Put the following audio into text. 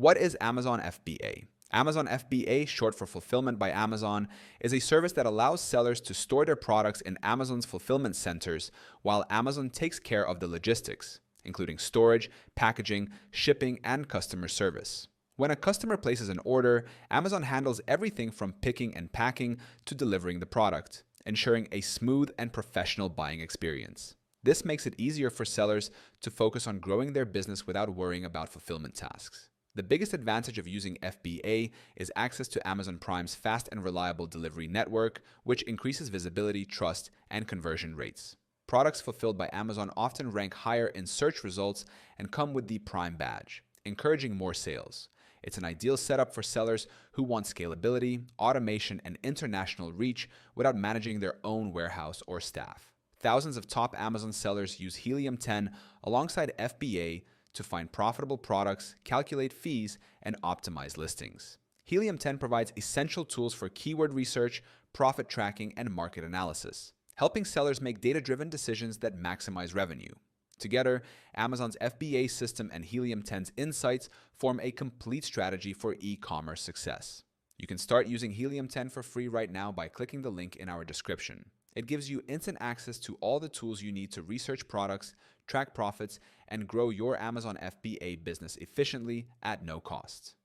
What is Amazon FBA? Amazon FBA, short for Fulfillment by Amazon, is a service that allows sellers to store their products in Amazon's fulfillment centers while Amazon takes care of the logistics, including storage, packaging, shipping, and customer service. When a customer places an order, Amazon handles everything from picking and packing to delivering the product, ensuring a smooth and professional buying experience. This makes it easier for sellers to focus on growing their business without worrying about fulfillment tasks. The biggest advantage of using FBA is access to Amazon Prime's fast and reliable delivery network, which increases visibility, trust, and conversion rates. Products fulfilled by Amazon often rank higher in search results and come with the Prime badge, encouraging more sales. It's an ideal setup for sellers who want scalability, automation, and international reach without managing their own warehouse or staff. Thousands of top Amazon sellers use Helium 10 alongside FBA to find profitable products, calculate fees, and optimize listings. Helium 10 provides essential tools for keyword research, profit tracking, and market analysis, helping sellers make data-driven decisions that maximize revenue. Together, Amazon's FBA system and Helium 10's insights form a complete strategy for e-commerce success. You can start using Helium 10 for free right now by clicking the link in our description. It gives you instant access to all the tools you need to research products, track profits, and grow your Amazon FBA business efficiently at no cost.